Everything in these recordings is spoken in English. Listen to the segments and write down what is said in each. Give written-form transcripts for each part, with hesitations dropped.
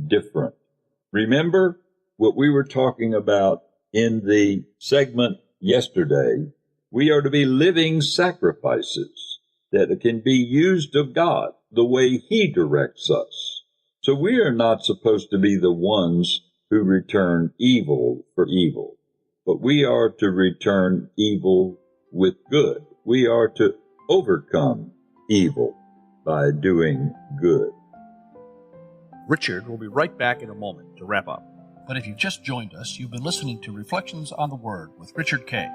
different. Remember what we were talking about in the segment yesterday? We are to be living sacrifices that can be used of God the way He directs us. So we are not supposed to be the ones who return evil for evil, but we are to return evil with good. We are to overcome evil by doing good. Richard will be right back in a moment to wrap up. But if you've just joined us, you've been listening to Reflections on the Word with Richard Kay.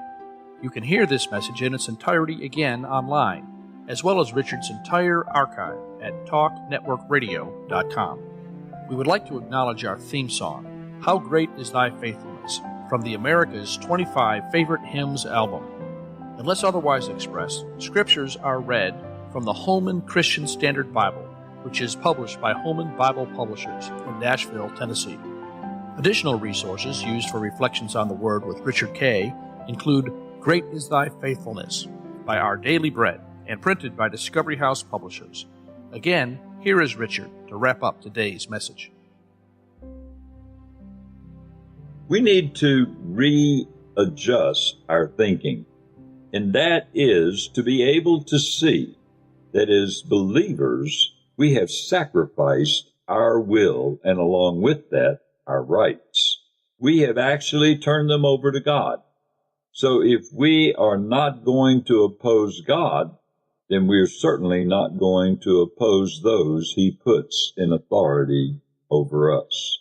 You can hear this message in its entirety again online, as well as Richard's entire archive at talknetworkradio.com. We would like to acknowledge our theme song, How Great Is Thy Faithfulness, from the America's 25 Favorite Hymns album. Unless otherwise expressed, scriptures are read from the Holman Christian Standard Bible, which is published by Holman Bible Publishers in Nashville, Tennessee. Additional resources used for Reflections on the Word with Richard Kay include Great is Thy Faithfulness by Our Daily Bread and printed by Discovery House Publishers. Again, here is Richard to wrap up today's message. We need to readjust our thinking, and that is to be able to see that as believers, we have sacrificed our will, and along with that, our rights. We have actually turned them over to God. So if we are not going to oppose God, then we're certainly not going to oppose those He puts in authority over us.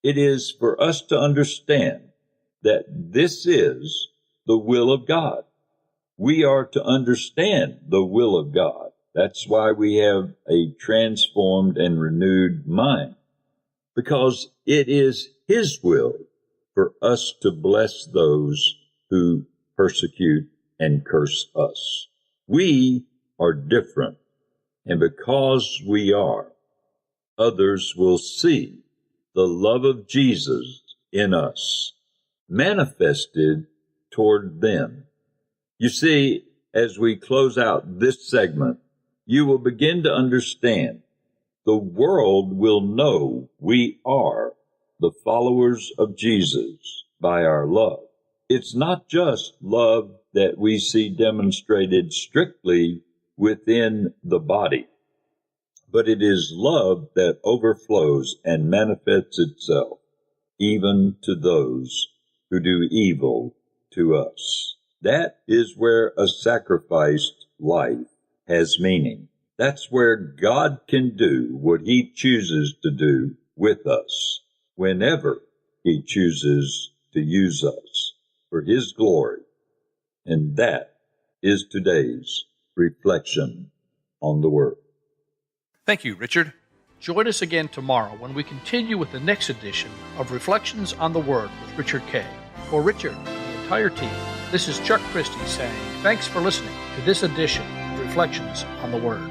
It is for us to understand that this is the will of God. We are to understand the will of God. That's why we have a transformed and renewed mind, because it is His will for us to bless those who persecute and curse us. We are different, and because we are, others will see the love of Jesus in us manifested toward them. You see, as we close out this segment, you will begin to understand the world will know we are the followers of Jesus by our love. It's not just love that we see demonstrated strictly within the body, but it is love that overflows and manifests itself even to those who do evil to us. That is where a sacrificed life has meaning. That's where God can do what He chooses to do with us, whenever He chooses to use us for His glory. And that is today's reflection on the Word. Thank you, Richard. Join us again tomorrow when we continue with the next edition of Reflections on the Word with Richard Kay. For Richard and the entire team, this is Chuck Christie saying thanks for listening to this edition of Reflections on the Word.